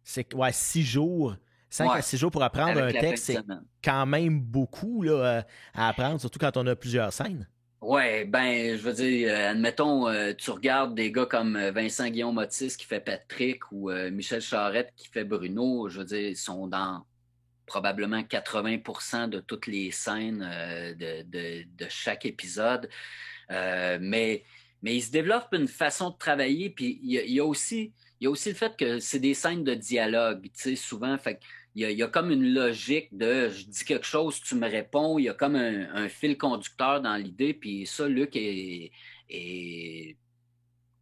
B: C'est 6 jours. 5 à 6 jours pour apprendre un texte, c'est quand même beaucoup là, à apprendre, surtout quand on a plusieurs scènes.
C: Ouais, ben, je veux dire, admettons, tu regardes des gars comme Vincent Guillaume Otis qui fait Patrick ou Michel Charette qui fait Bruno, je veux dire, ils sont dans probablement 80% de toutes les scènes de chaque épisode. Mais il se développe une façon de travailler, puis il y a aussi le fait que c'est des scènes de dialogue, tu sais, souvent, fait il y a comme une logique de je dis quelque chose, tu me réponds, il y a comme un fil conducteur dans l'idée, puis ça, Luc est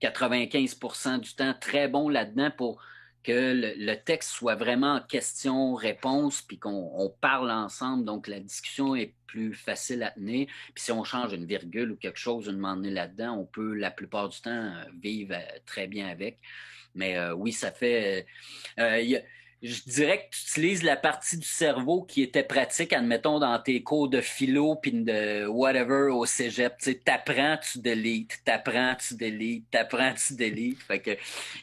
C: 95% du temps très bon là-dedans pour que le texte soit vraiment question-réponse, puis qu'on parle ensemble, donc la discussion est plus facile à tenir. Puis si on change une virgule ou quelque chose, une moment donné là-dedans, on peut la plupart du temps vivre très bien avec. Mais oui, ça fait... je dirais que tu utilises la partie du cerveau qui était pratique, admettons, dans tes cours de philo puis de whatever au cégep. Tu sais, t'apprends, tu délites, t'apprends, tu délites, t'apprends, tu délites. Fait que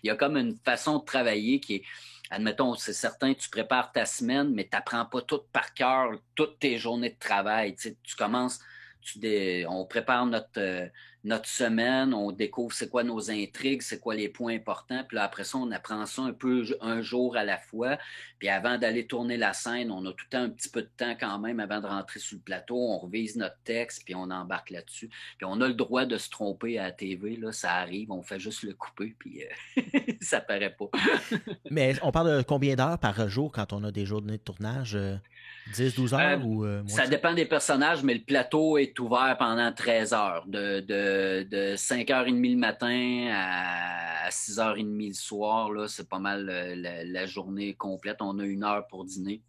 C: il y a comme une façon de travailler qui est, admettons, c'est certain, tu prépares ta semaine, mais t'apprends pas tout par cœur, toutes tes journées de travail. Tu sais, tu commences, on prépare notre semaine, on découvre c'est quoi nos intrigues, c'est quoi les points importants, puis là, après ça, on apprend ça un peu un jour à la fois, puis avant d'aller tourner la scène, on a tout le temps un petit peu de temps quand même avant de rentrer sur le plateau, on revise notre texte, puis on embarque là-dessus, puis on a le droit de se tromper à la TV, là, ça arrive, on fait juste le couper, puis ça paraît pas.
B: Mais on parle de combien d'heures par jour quand on a des journées de tournage? 10-12 heures ou moins
C: Ça
B: que ça?
C: dépend des personnages, mais le plateau est ouvert pendant 13 heures, de 5h30 le matin à 6h30 le soir. Là, c'est pas mal la journée complète. On a 1 heure pour dîner.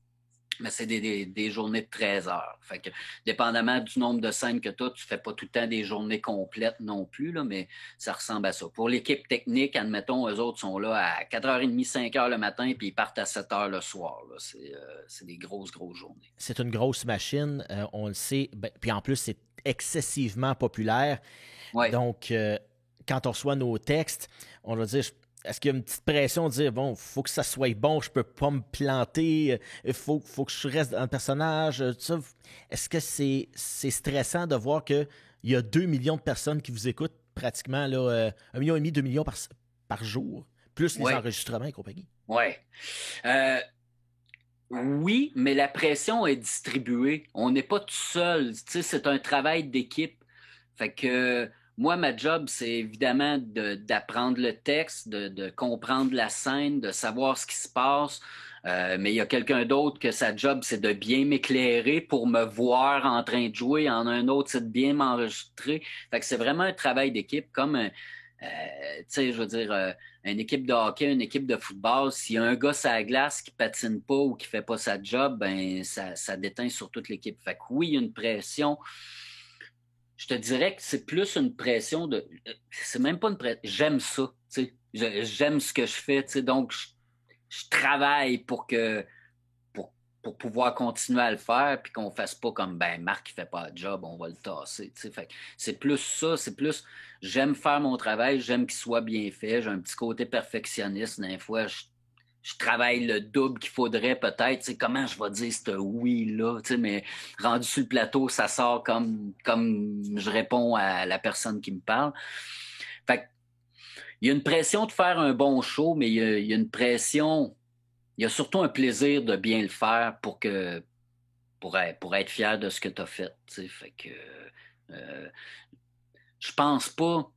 C: Mais c'est des journées de 13 heures. Fait que, dépendamment du nombre de scènes que tu as, tu fais pas tout le temps des journées complètes non plus, là, mais ça ressemble à ça. Pour l'équipe technique, admettons, eux autres sont là à 4h30, 5h le matin, puis ils partent à 7h le soir. Là. C'est des grosses journées.
B: C'est une grosse machine, on le sait. Ben, puis en plus, c'est excessivement populaire.
C: Ouais.
B: Donc, quand on reçoit nos textes, on va dire, est-ce qu'il y a une petite pression de dire, bon, il faut que ça soit bon, je peux pas me planter, il faut que je reste dans le personnage, tout ça. Est-ce que c'est stressant de voir qu'il y a 2 millions de personnes qui vous écoutent pratiquement, là, 1,5 million, 2 millions par jour, plus les
C: Ouais.
B: enregistrements et compagnie?
C: Ouais. Oui, mais la pression est distribuée. On n'est pas tout seul. Tu sais, c'est un travail d'équipe. Fait que moi, ma job, c'est évidemment d'apprendre le texte, de comprendre la scène, de savoir ce qui se passe. Mais il y a quelqu'un d'autre que sa job, c'est de bien m'éclairer pour me voir en train de jouer. En un autre, c'est de bien m'enregistrer. Fait que c'est vraiment un travail d'équipe, comme tu sais, je veux dire, une équipe de hockey, une équipe de football, s'il y a un gars sur la glace qui patine pas ou qui fait pas sa job, ben ça déteint sur toute l'équipe. Fait que oui, il y a une pression. Je te dirais que c'est plus une pression de. C'est même pas une pression. J'aime ça. Tu sais. J'aime ce que je fais. Tu sais. Donc, je travaille pour pouvoir continuer à le faire, puis qu'on fasse pas comme ben Marc il fait pas le job, on va le tasser. Tu sais. Fait que c'est plus ça, c'est plus j'aime faire mon travail, j'aime qu'il soit bien fait. J'ai un petit côté perfectionniste. Des fois, je travaille le double qu'il faudrait peut-être. Tu sais, comment je vais dire ce oui-là? Tu sais, mais rendu sur le plateau, ça sort comme je réponds à la personne qui me parle. Fait que, il y a une pression de faire un bon show, mais il y a une pression, il y a surtout un plaisir de bien le faire pour être fier de ce que tu as fait. Tu sais. Fait que euh, je pense pas.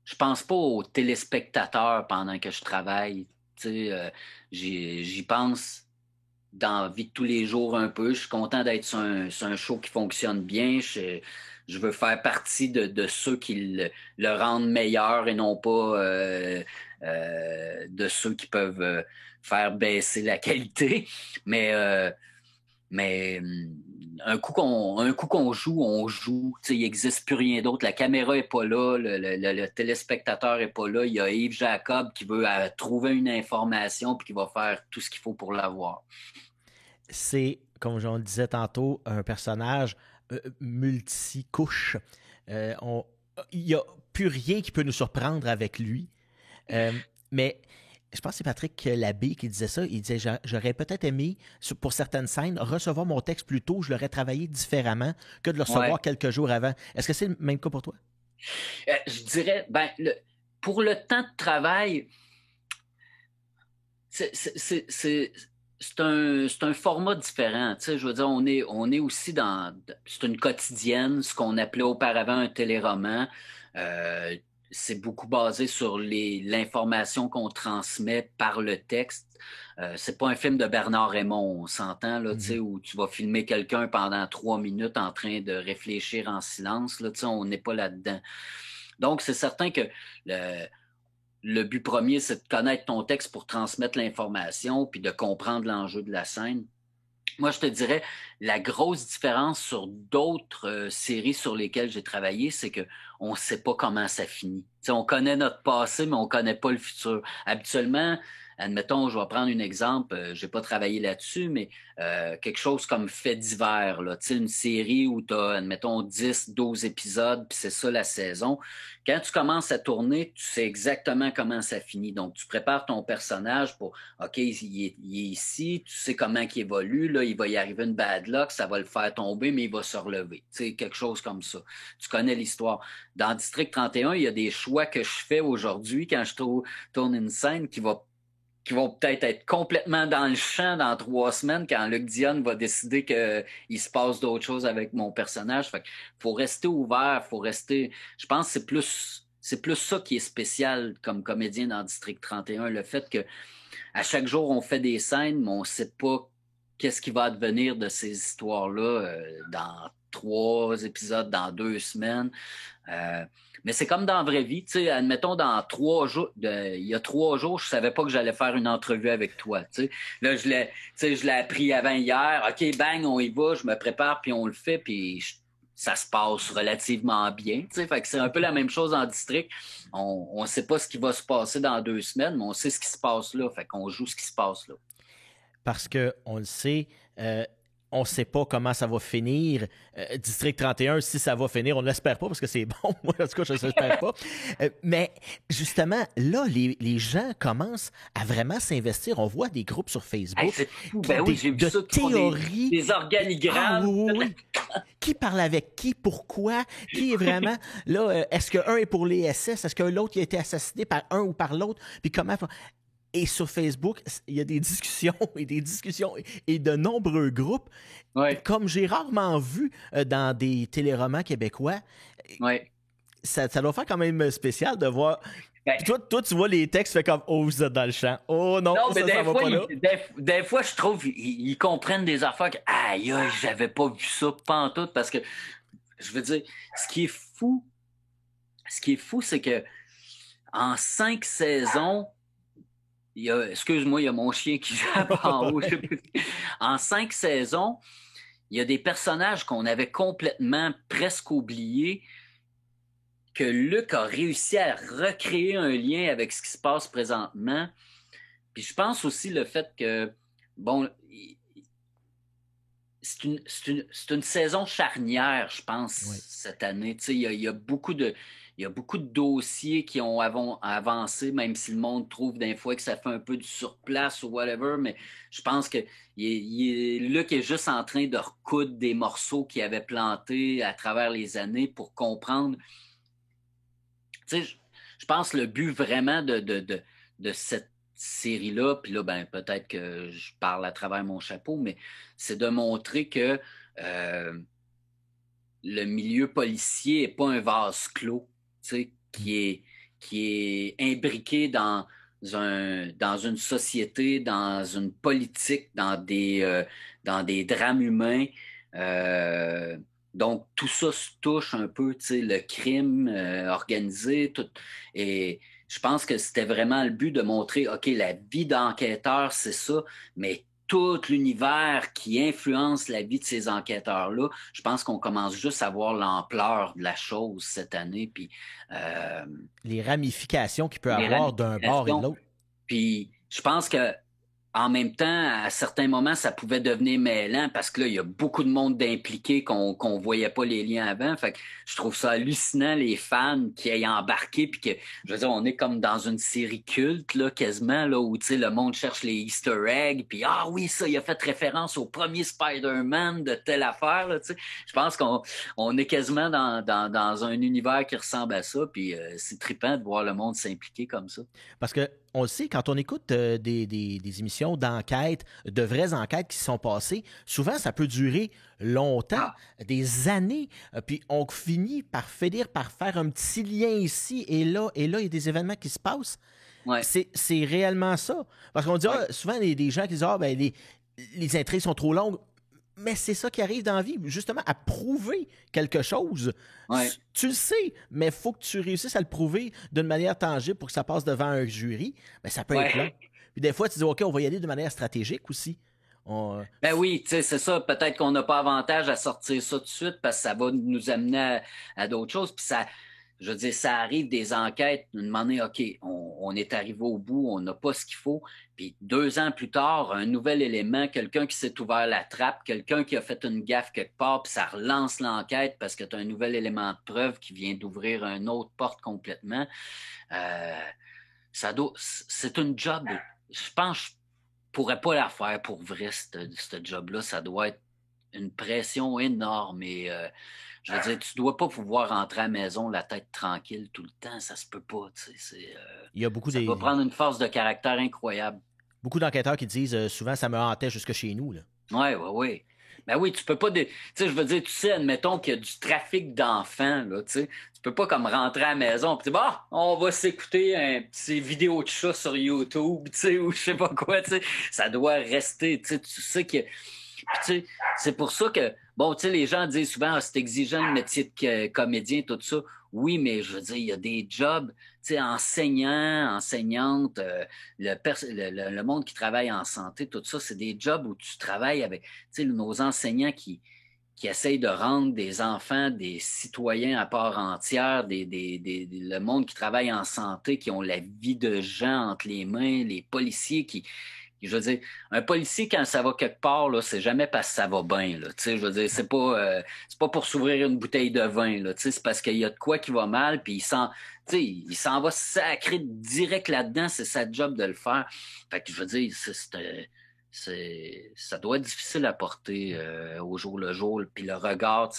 C: Je pense pas aux téléspectateurs pendant que je travaille. Tu sais, j'y pense dans la vie de tous les jours un peu. Je suis content d'être sur un show qui fonctionne bien. Je veux faire partie de ceux qui le rendent meilleur et non pas de ceux qui peuvent faire baisser la qualité. Mais un coup qu'on joue, on joue. Tu sais, il n'existe plus rien d'autre. La caméra n'est pas là, le téléspectateur n'est pas là. Il y a Yves Jacob qui veut trouver une information puis qui va faire tout ce qu'il faut pour l'avoir.
B: C'est, comme on le disait tantôt, un personnage multicouche. Il n'y a plus rien qui peut nous surprendre avec lui. Mais je pense que c'est Patrick Labbé qui disait ça. Il disait, j'aurais peut-être aimé, pour certaines scènes, recevoir mon texte plus tôt. Je l'aurais travaillé différemment que de le recevoir quelques jours avant. Est-ce que c'est le même cas pour toi?
C: Je dirais, pour le temps de travail, c'est un format différent. Tu sais, je veux dire, on est aussi c'est une quotidienne, ce qu'on appelait auparavant un téléroman. C'est beaucoup basé sur l'information qu'on transmet par le texte. C'est pas un film de Bernard Raymond, on s'entend, là, tu sais, où tu vas filmer quelqu'un pendant 3 minutes en train de réfléchir en silence. Là, tu sais, on n'est pas là-dedans. Donc, c'est certain que le but premier, c'est de connaître ton texte pour transmettre l'information puis de comprendre l'enjeu de la scène. Moi, je te dirais, la grosse différence sur d'autres séries sur lesquelles j'ai travaillé, c'est qu'on ne sait pas comment ça finit. T'sais, on connaît notre passé, mais on ne connaît pas le futur. Habituellement, admettons, je vais prendre un exemple, je n'ai pas travaillé là-dessus, mais quelque chose comme Fait divers, là, une série où tu as, admettons, 10, 12 épisodes, puis c'est ça la saison. Quand tu commences à tourner, tu sais exactement comment ça finit. Donc, tu prépares ton personnage pour, OK, il est ici, tu sais comment il évolue, là, il va y arriver une bad luck, ça va le faire tomber, mais il va se relever. Tu sais, quelque chose comme ça. Tu connais l'histoire. Dans District 31, il y a des choix que je fais aujourd'hui quand je tourne une scène qui vont peut-être être complètement dans le champ dans 3 semaines quand Luc Dionne va décider qu'il se passe d'autres choses avec mon personnage. Fait qu'il faut rester ouvert, je pense que c'est plus ça qui est spécial comme comédien dans District 31, le fait que à chaque jour on fait des scènes, mais on ne sait pas qu'est-ce qui va advenir de ces histoires-là dans 3 épisodes, dans 2 semaines. Mais c'est comme dans la vraie vie, tu sais, admettons, dans 3 jours, il y a 3 jours, je savais pas que j'allais faire une entrevue avec toi, tu sais. Là, je l'ai appris avant hier. OK, bang, on y va, je me prépare, puis on le fait, puis ça se passe relativement bien, tu sais. Fait que c'est un peu la même chose en district. On sait pas ce qui va se passer dans 2 semaines, mais on sait ce qui se passe là. Fait qu'on joue ce qui se passe là.
B: Parce qu'on le sait, on ne sait pas comment ça va finir. District 31, si ça va finir, on ne l'espère pas parce que c'est bon. Moi, en tout cas, je ne l'espère pas. Mais justement, là, les gens commencent à vraiment s'investir. On voit des groupes sur Facebook.
C: Hey, c'est fou. Oui, j'ai vu ça.
B: Théories.
C: Des organigrammes.
B: Ah, oui. Qui parle avec qui? Pourquoi? Qui est vraiment... Là, est-ce qu'un est pour les SS? Est-ce que l'autre a été assassiné par un ou par l'autre? Puis comment... Et sur Facebook, il y a des discussions et de nombreux groupes, comme j'ai rarement vu dans des téléromans québécois. Ça doit faire quand même spécial de voir. Toi, tu vois les textes, fait comme « Oh, vous êtes dans le champ. Oh non, ça va pas là. »
C: Des fois, je trouve ils comprennent des affaires que « Aïe, j'avais pas vu ça pantoute. » Parce que, je veux dire, ce qui est fou, c'est que en 5 saisons, excuse-moi, il y a mon chien qui jappe en haut. En 5 saisons, il y a des personnages qu'on avait complètement presque oubliés que Luc a réussi à recréer un lien avec ce qui se passe présentement. Puis je pense aussi le fait que, bon, c'est une saison charnière, je pense, cette année. Tu sais, il y a beaucoup de dossiers qui ont avancé, même si le monde trouve des fois que ça fait un peu du surplace ou whatever, mais je pense que Luc est juste en train de recoudre des morceaux qu'il avait plantés à travers les années pour comprendre. Tu sais, je pense que le but vraiment de cette série-là, puis là, peut-être que je parle à travers mon chapeau, mais c'est de montrer que le milieu policier n'est pas un vase clos, qui est imbriqué dans une société, dans une politique, dans des drames humains. Donc, tout ça se touche un peu, le crime organisé. Tout, et je pense que c'était vraiment le but de montrer, OK, la vie d'enquêteur, c'est ça, mais tout l'univers qui influence la vie de ces enquêteurs-là, je pense qu'on commence juste à voir l'ampleur de la chose cette année. Puis,
B: les ramifications qu'il peut avoir d'un bord et de l'autre.
C: Puis, je pense que en même temps, à certains moments, ça pouvait devenir mêlant parce que là, il y a beaucoup de monde d'impliqués qu'on voyait pas les liens avant. Fait que je trouve ça hallucinant, les fans qui aient embarqué puis que, je veux dire, on est comme dans une série culte, là, quasiment, là, où, tu sais, le monde cherche les Easter eggs puis ah oui, ça, il a fait référence au premier Spider-Man de telle affaire, là, tu sais. Je pense qu'on est quasiment dans un univers qui ressemble à ça puis c'est trippant de voir le monde s'impliquer comme ça.
B: Parce que on le sait, quand on écoute des émissions d'enquête, de vraies enquêtes qui se sont passées, souvent ça peut durer longtemps, des années, puis on finit par finir par faire un petit lien ici et là, il y a des événements qui se passent.
C: Ouais.
B: C'est réellement ça. Parce qu'on dit, souvent, il y a des gens qui disent, les intrigues sont trop longues. Mais c'est ça qui arrive dans la vie, justement, à prouver quelque chose.
C: Ouais.
B: Tu le sais, mais il faut que tu réussisses à le prouver d'une manière tangible pour que ça passe devant un jury. Ben, ça peut être long. Puis des fois, tu dis, OK, on va y aller de manière stratégique aussi.
C: Ben oui, tu sais, c'est ça. Peut-être qu'on n'a pas avantage à sortir ça tout de suite parce que ça va nous amener à d'autres choses. Puis ça, je veux dire, ça arrive des enquêtes, nous demander, OK, on est arrivé au bout, on n'a pas ce qu'il faut. Puis 2 ans plus tard, un nouvel élément, quelqu'un qui s'est ouvert la trappe, quelqu'un qui a fait une gaffe quelque part, puis ça relance l'enquête parce que tu as un nouvel élément de preuve qui vient d'ouvrir une autre porte complètement. C'est une job. Je pense que je pourrais pas la faire pour vrai, ce job-là. Ça doit être une pression énorme et je veux dire, tu dois pas pouvoir rentrer à la maison la tête tranquille tout le temps. Ça se peut pas.
B: Il y a beaucoup
C: ça va prendre une force de caractère incroyable.
B: Beaucoup d'enquêteurs qui disent souvent ça me hantait jusque chez nous.
C: Oui. Ben oui, tu peux pas. Tu sais, je veux dire, tu sais, admettons qu'il y a du trafic d'enfants, là, tu sais. Tu peux pas comme rentrer à la maison et dire, bah, on va s'écouter un petit vidéo de chat sur YouTube, tu sais, ou je sais pas quoi, tu sais. Ça doit rester, tu sais que. Puis, tu sais, c'est pour ça que, bon, tu sais, les gens disent souvent, c'est exigeant le métier de comédien, tout ça. Oui, mais je veux dire, il y a des jobs, tu sais, enseignants, enseignantes, le monde qui travaille en santé, tout ça, c'est des jobs où tu travailles avec, tu sais, nos enseignants qui essayent de rendre des enfants des citoyens à part entière, le monde qui travaille en santé, qui ont la vie de gens entre les mains, les policiers qui je veux dire, un policier, quand ça va quelque part, là, c'est jamais parce que ça va bien. Là, je veux dire, c'est pas pour s'ouvrir une bouteille de vin. Là, c'est parce qu'il y a de quoi qui va mal, puis il s'en va sacrer direct là-dedans. C'est sa job de le faire. Fait que je veux dire, ça doit être difficile à porter au jour le jour. Puis le regard,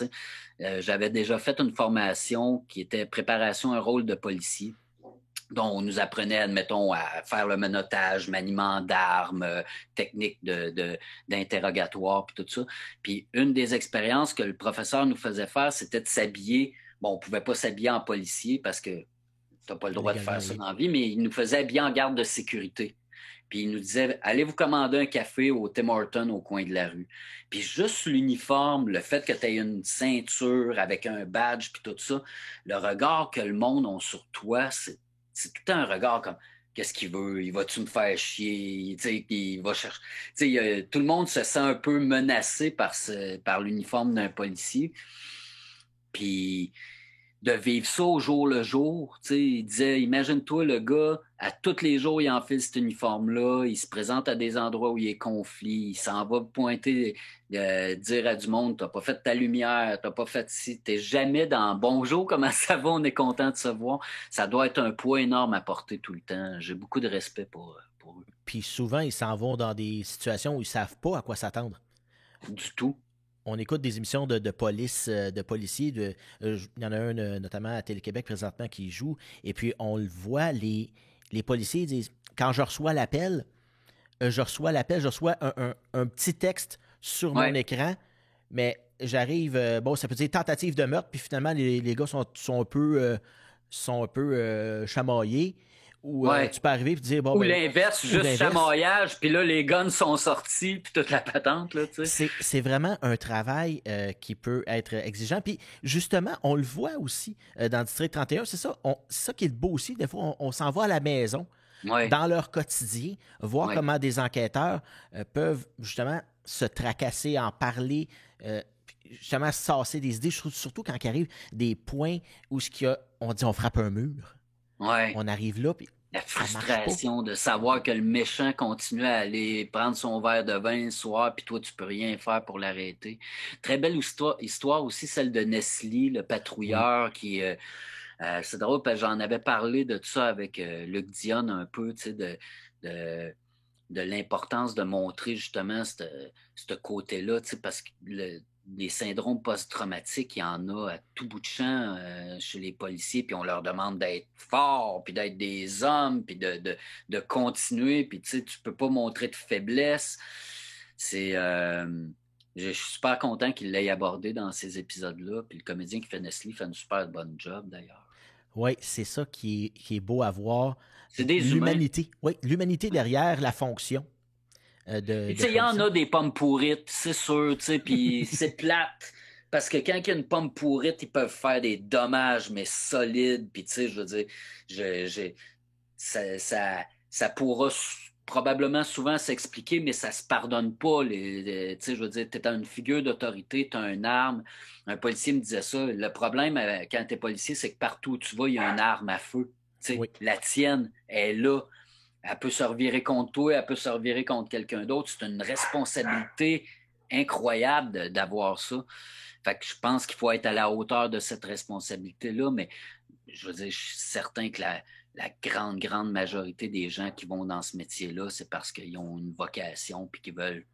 C: j'avais déjà fait une formation qui était préparation à un rôle de policier. Donc, on nous apprenait, admettons, à faire le menottage, maniement d'armes, techniques d'interrogatoire, puis tout ça. Puis une des expériences que le professeur nous faisait faire, c'était de s'habiller. Bon, on ne pouvait pas s'habiller en policier parce que tu n'as pas le droit de faire ça dans la vie, mais il nous faisait habiller en garde de sécurité. Puis il nous disait, allez vous commander un café au Tim Hortons au coin de la rue. Puis juste l'uniforme, le fait que tu aies une ceinture avec un badge, puis tout ça, le regard que le monde a sur toi, c'est tout le temps un regard comme qu'est-ce qu'il veut, il va-tu me faire chier, il va chercher. Tout le monde se sent un peu menacé par l'uniforme d'un policier. Puis de vivre ça au jour le jour, il disait, imagine-toi le gars, à tous les jours, il enfile cet uniforme-là, il se présente à des endroits où il est conflit, il s'en va pointer, dire à du monde, t'as pas fait ta lumière, t'as pas fait ci, t'es jamais dans bonjour, comment ça va, on est content de se voir. Ça doit être un poids énorme à porter tout le temps. J'ai beaucoup de respect pour eux.
B: Puis souvent, ils s'en vont dans des situations où ils savent pas à quoi s'attendre.
C: Du tout.
B: On écoute des émissions de police, de policiers. Il y en a un notamment à Télé-Québec présentement qui joue. Et puis, on le voit, les policiers disent, quand je reçois l'appel, je reçois un petit texte sur mon écran, mais j'arrive, ça peut dire tentative de meurtre, puis finalement, les gars sont un peu chamaillés. Ou tu peux arriver et dire...
C: Ou l'inverse, juste chamaillage, puis là, les guns sont sortis, puis toute la patente. Là,
B: c'est vraiment un travail qui peut être exigeant. Puis justement, on le voit aussi dans District 31. C'est ça qui est beau aussi. Des fois, on s'en va à la maison, dans leur quotidien, voir comment des enquêteurs peuvent justement se tracasser, en parler, justement sasser des idées. Je trouve surtout quand il arrive des points où on dit on frappe un mur.
C: Ouais.
B: On arrive là, puis
C: La frustration de savoir que le méchant continue à aller prendre son verre de vin le soir, puis toi, tu peux rien faire pour l'arrêter. Très belle histoire aussi, celle de Nestlé, le patrouilleur qui... c'est drôle parce que j'en avais parlé de tout ça avec Luc Dionne un peu, tu sais, de l'importance de montrer justement ce côté-là, tu sais, parce que les syndromes post-traumatiques, il y en a à tout bout de champ chez les policiers, puis on leur demande d'être forts, puis d'être des hommes, puis de continuer, puis tu sais, tu peux pas montrer de faiblesse. Je suis super content qu'il l'ait abordé dans ces épisodes-là, puis le comédien qui fait Nestlé fait une super bonne job, d'ailleurs.
B: Oui, c'est ça qui est beau à voir.
C: C'est des
B: l'humanité. Oui, l'humanité derrière la fonction.
C: Il y en a des pommes pourrites, c'est sûr, puis c'est plate. Parce que quand il y a une pomme pourrite, ils peuvent faire des dommages, mais solides. Puis, tu sais, je veux dire, ça pourra probablement souvent s'expliquer, mais ça se pardonne pas. Tu sais, je veux dire, tu es une figure d'autorité, tu as une arme. Un policier me disait ça. Le problème quand tu es policier, c'est que partout où tu vas, il y a une arme à feu. Tu sais, la tienne est là. Elle peut se revirer contre toi, elle peut se revirer contre quelqu'un d'autre. C'est une responsabilité incroyable d'avoir ça. Fait que je pense qu'il faut être à la hauteur de cette responsabilité-là, mais je veux dire, je suis certain que la grande majorité des gens qui vont dans ce métier-là, c'est parce qu'ils ont une vocation puis qu'ils veulent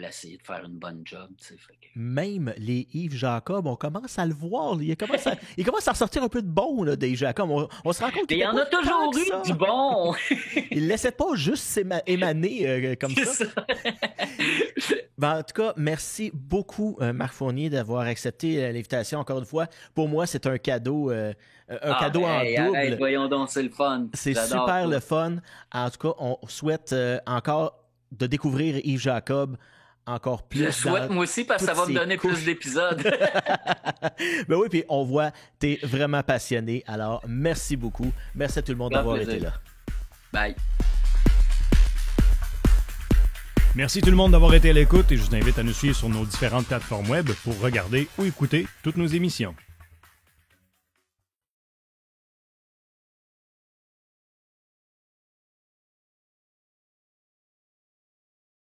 C: essayer de faire une bonne job. Tu sais,
B: Même les Yves Jacob, on commence à le voir. Il commence à ressortir un peu de bon, là, des Jacob. On se rend compte qu'il
C: y en a toujours eu du bon.
B: Il ne laissait pas juste émaner comme ça. Ben, en tout cas, merci beaucoup, Marc Fournier, d'avoir accepté l'invitation. Encore une fois, pour moi, c'est un cadeau, cadeau en double.
C: Arrête, voyons donc, c'est le fun.
B: C'est super le fun. En tout cas, on souhaite encore de découvrir Yves Jacob encore plus.
C: Je souhaite moi aussi parce que ça va me donner plus d'épisodes.
B: Ben oui, puis on voit, tu es vraiment passionné. Alors, merci beaucoup. Merci à tout le monde d'avoir été là.
C: Bye.
A: Merci tout le monde d'avoir été à l'écoute et je vous invite à nous suivre sur nos différentes plateformes web pour regarder ou écouter toutes nos émissions.